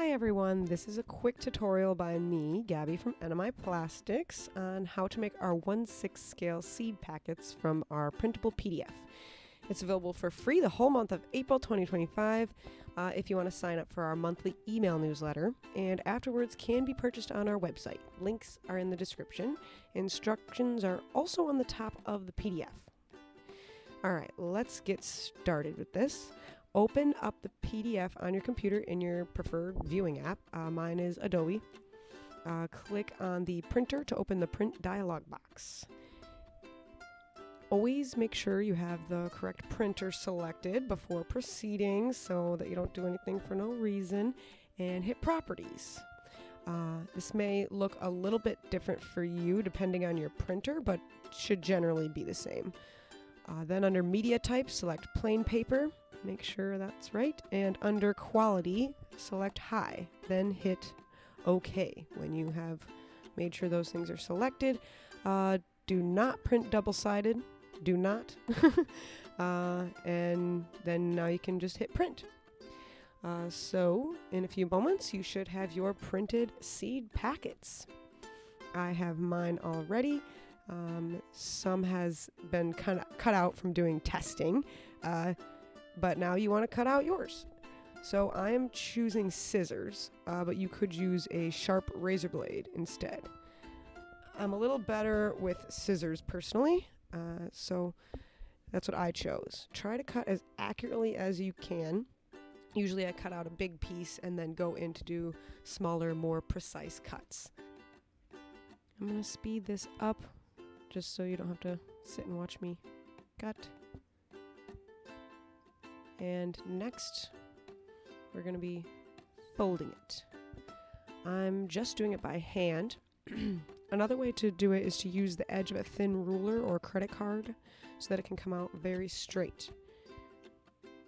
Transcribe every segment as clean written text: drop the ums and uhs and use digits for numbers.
Hi everyone, this is a quick tutorial by me, Gabby from NMI Plastics, on how to make our 1/6 scale seed packets from our printable PDF. It's available for free the whole month of April 2025 if you want to sign up for our monthly email newsletter, and afterwards can be purchased on our website. Links are in the description. Instructions are also on the top of the PDF. Alright, let's get started with this. Open up the PDF on your computer in your preferred viewing app. Mine is Adobe. Click on the printer to open the print dialog box. Always make sure you have the correct printer selected before proceeding so that you don't do anything for no reason, and hit properties. This may look a little bit different for you depending on your printer, but should generally be the same. Then under media type, select plain paper. Make sure that's right. And under quality, select high. Then hit OK when you have made sure those things are selected. Do not print double-sided. Do not. And then now you can just hit print. So in a few moments, you should have your printed seed packets. I have mine already. Some has been kind of cut out from doing testing, but now you want to cut out yours. So I am choosing scissors, but you could use a sharp razor blade instead. I'm a little better with scissors personally, so that's what I chose. Try to cut as accurately as you can. Usually I cut out a big piece and then go in to do smaller, more precise cuts. I'm going to speed this up just so you don't have to sit and watch me cut. And next, we're going to be folding it. I'm just doing it by hand. Another way to do it is to use the edge of a thin ruler or credit card so that it can come out very straight.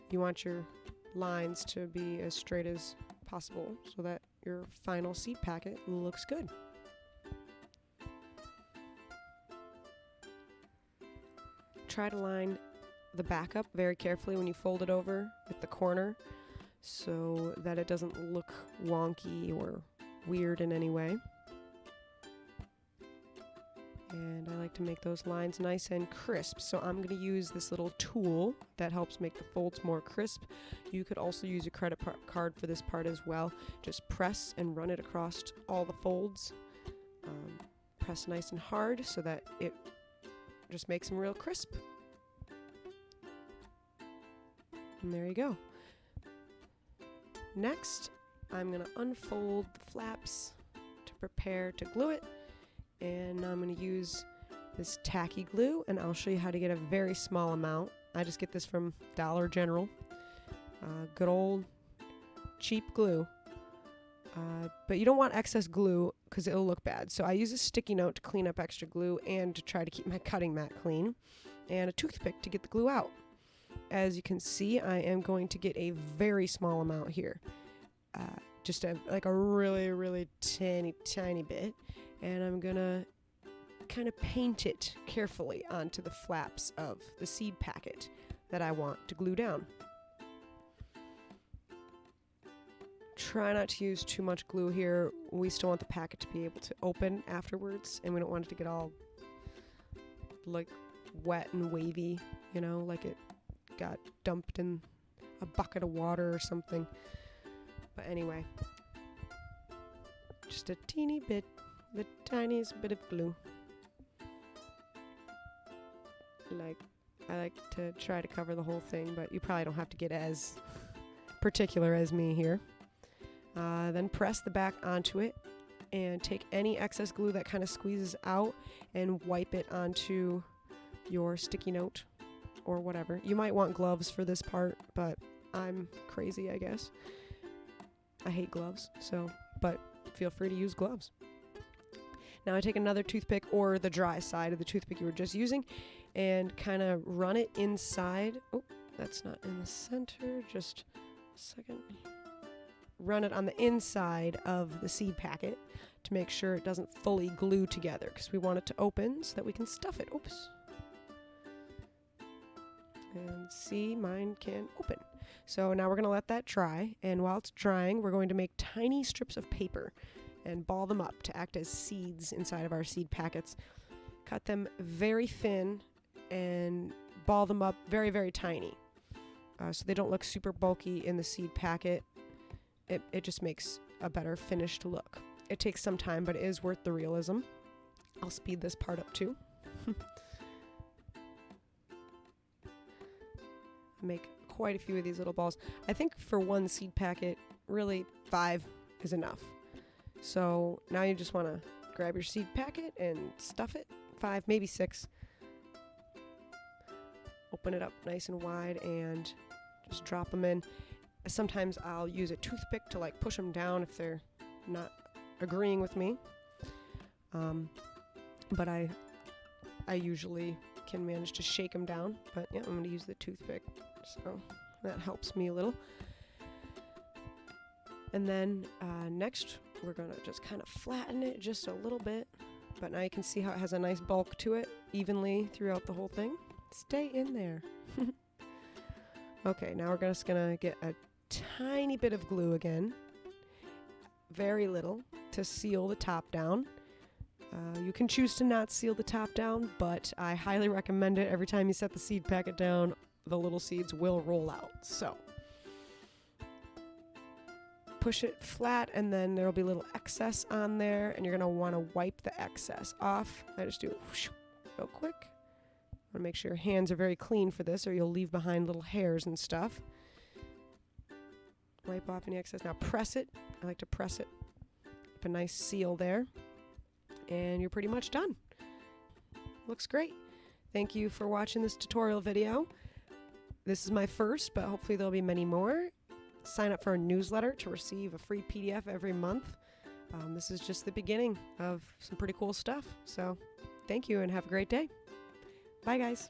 You want your lines to be as straight as possible so that your final seed packet looks good. Try to line the back up very carefully when you fold it over with the corner so that it doesn't look wonky or weird in any way. And I like to make those lines nice and crisp, so I'm going to use this little tool that helps make the folds more crisp. You could also use a credit card for this part as well. Just press and run it across all the folds. Press nice and hard so that it just makes them real crisp. And there you go. Next, I'm going to unfold the flaps to prepare to glue it. And I'm going to use this tacky glue, and I'll show you how to get a very small amount. I just get this from Dollar General. Good old cheap glue. But you don't want excess glue because it'll look bad. So I use a sticky note to clean up extra glue and to try to keep my cutting mat clean, and a toothpick to get the glue out. As you can see, I am going to get a very small amount here. Just like a really, really tiny bit. And I'm going to kind of paint it carefully onto the flaps of the seed packet that I want to glue down. Try not to use too much glue here. We still want the packet to be able to open afterwards, and we don't want it to get all like wet and wavy, you know, like it got dumped in a bucket of water or something. But anyway, just a teeny bit, the tiniest bit of glue. I like to try to cover the whole thing, but you probably don't have to get as particular as me here. Then press the back onto it and take any excess glue that kind of squeezes out and wipe it onto your sticky note or whatever. You might want gloves for this part, but I'm crazy, I guess. I hate gloves, but feel free to use gloves. Now I take another toothpick, or the dry side of the toothpick you were just using, and kind of run it inside. Oh, that's not in the center. Just a second. Run it on the inside of the seed packet to make sure it doesn't fully glue together, because we want it to open so that we can stuff it. Oops. And see, mine can open. So now we're going to let that dry, and while it's drying, we're going to make tiny strips of paper and ball them up to act as seeds inside of our seed packets. Cut them very thin and ball them up very, very tiny, so they don't look super bulky in the seed packet. It just makes a better finished look. It takes some time, but it is worth the realism. I'll speed this part up too. Make quite a few of these little balls. I think for one seed packet, really 5 is enough. So now you just want to grab your seed packet and stuff it. 5, maybe 6. Open it up nice and wide and just drop them in. Sometimes I'll use a toothpick to like push them down if they're not agreeing with me. But I usually can manage to shake them down. But yeah, I'm going to use the toothpick. So that helps me a little. And then next, we're going to just kind of flatten it just a little bit. But now you can see how it has a nice bulk to it evenly throughout the whole thing. Stay in there. Okay, now we're just going to get a tiny bit of glue again. Very little to seal the top down. You can choose to not seal the top down, but I highly recommend it. Every time you set the seed packet down, the little seeds will roll out. So push it flat, and then there will be a little excess on there, and you're going to want to wipe the excess off. I just do it real quick. I want to make sure your hands are very clean for this, or you'll leave behind little hairs and stuff. Wipe off any excess. Now press it. I like to press it. Keep a nice seal there. And you're pretty much done. Looks great. Thank you for watching this tutorial video. This is my first, but hopefully there'll be many more. Sign up for a newsletter to receive a free PDF every month. This is just the beginning of some pretty cool stuff. So thank you and have a great day. Bye, guys.